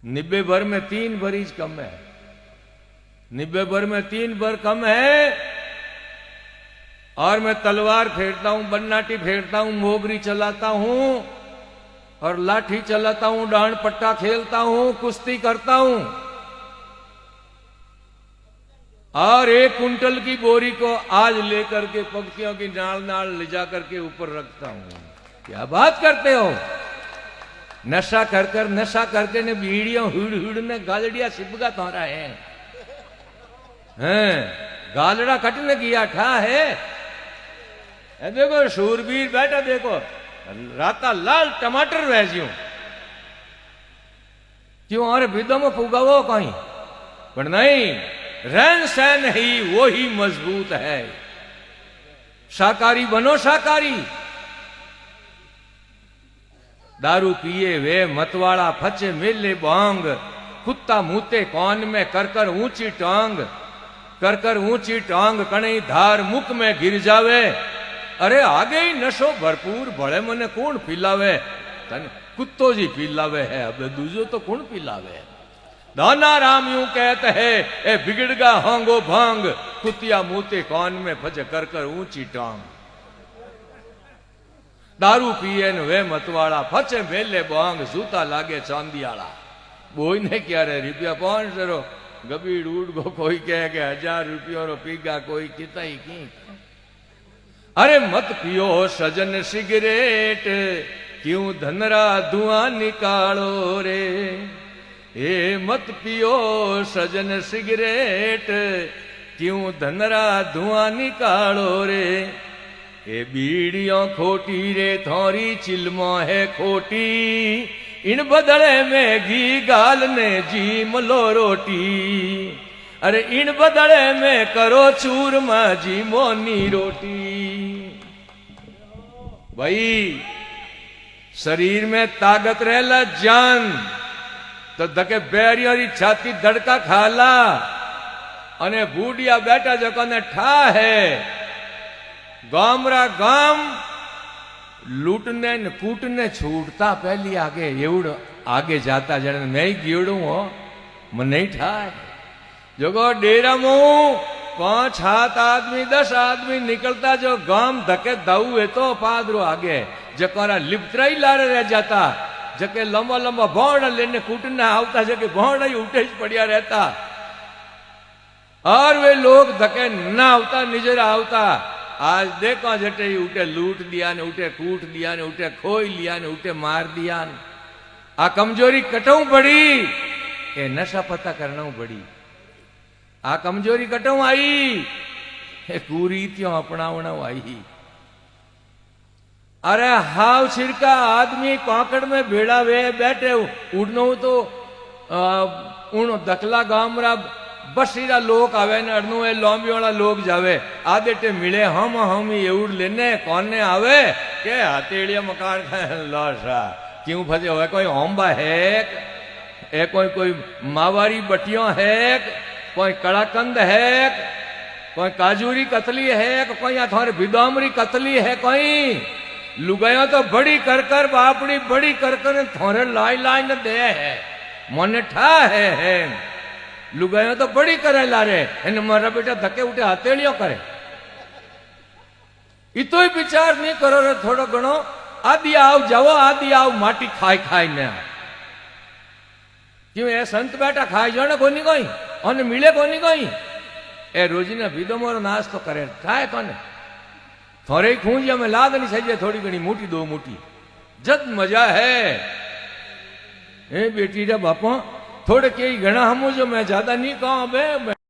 90 भर में 3 भरीज कम है, 90 भर में 3 भर कम है। और मैं तलवार फेरता हूं, बन्नाटी फेरता हूं, मोगरी चलाता हूं और लाठी चलाता हूं, डांड पट्टा खेलता हूं, कुश्ती करता हूं और 1 कुंटल की बोरी को आज लेकर के पक्षियों की नाल नाल ले जा करके ऊपर रखता हूं। क्या बात करते हो? नशा करके ने बीड़ियों हुड़ हुड़ ने गालड़िया सिपगा तोरा है, गालड़ा कटने किया ठा है। देखो शूरवीर बैठा, देखो राता लाल टमाटर वैज्यूं क्यों और विदो में फुगावो कहीं पर नहीं, रहन सहन ही वो ही मजबूत है। शाकाहारी बनो, शाकाहारी। दारू पिए वे मतवाड़ा फचे मेले बांग, कुत्ता मूते कौन में कर ऊंची टांग, कर ऊंची टांग कणई धार मुख में गिर जावे। अरे आगे ही नशो भरपूर भले मने कौन पिलावे, तने कुत्तो जी पिलावे है, अब दूजो तो कौन पिलावे। दाना राम यूं कहते है, ए बिगड़गा होंगो भांग, कुतिया मूते कौन में फज कर ऊंची टांग। दारू पिए न वे मतवाड़ा फचे मेले बांग, जूता लागे चांदियाला। बोई ने क्या रे रुपया 500 रो गबीड़ उड़ गो, कोई कहे के 1000 रुपयों रो पीगा, कोई किता ही की। अरे मत पियो सजन सिगरेट, क्यों धनरा धुआं निकालो रे। ए मत पियो सजन सिगरेट, क्यों धनरा धुआं निकालो रे। ए बीड़ियों खोटी रे थोरी चिलमो है खोटी, इन बदले में घी गाल ने जी मलो रोटी। अरे इन बदले में करो चूरमा जी मोनी रोटी। भाई शरीर में ताकत रहेला जान तो धके बैरियों छाती धड़का खाला, अने बूढ़िया बेटा जो ने ठा है गामरा गाम लूटने न कूटने छूटता पहली आगे एवड़ आगे जाता जने मैं गियोड़ू हो मन नहीं ठाए। जो डेरा मुंह 5-7 आदमी 10 आदमी निकलता, जो गाम धके दाऊ है तो पादरो आगे जकोरा लिपतरा ही लारे रह जाता, जके लंबा लंबा भौड़ लेने कूटने आवता, जके भौड़ ही उठे पड़िया रहता। और वे लोग धके ना आवता निजर आवता। आज देखो जटे उठे लूट दिया ने, उठे कूट दिया ने, उठे खोई लिया ने, उठे मार दिया ने। आ कमजोरी कटऊ पड़ी, ए नशा पता करना पड़ी। आ कमजोरी कटऊ आई, ए कुरीतियों अपनावना आई। अरे हाव छिड़का आदमी काकड़ में भेड़ा वे बैठे उड़नो तो उन दखला गामरा बसीरा लोग आवे ने अड़नू ए लॉम्बी वाला लोग जावे आदेटे मिले हम एवड़ लेने कौन आवे के हथेलिया मकान खाए लाशा क्यों फंसे हुए। कोई ओम्बा है, ए कोई मावारी बटियों है, कोई कड़ाकंद है, कोई काजूरी कतली है, कोई या थोड़ी बिदोमरी कतली है। कोई लुगाइयों तो बड़ी कर बापड़ी बड़ी कर थोड़े लाई न दे है, मन ठा है। लुगाइयों तो बड़ी करे लारे, इन मारा बेटा धक्के उठे हथेलियों करे। इतो ही विचार नहीं करो रे थोड़ो घणो। आदि आओ जाओ, आदि आओ माटी खाई ने क्यों ए संत बेटा खाई जो ने कोनी कोई और मिले कोनी कोई। ए रोजी ने विदो मोरो नाश तो करे खाए कोने थोड़े खूंजिया में लाद नहीं सजे, थोड़ी घनी मोटी दो मोटी जद मजा है। ए बेटी रे बापा थोड़े कई घना हम जो मैं ज्यादा नहीं कहूं बे।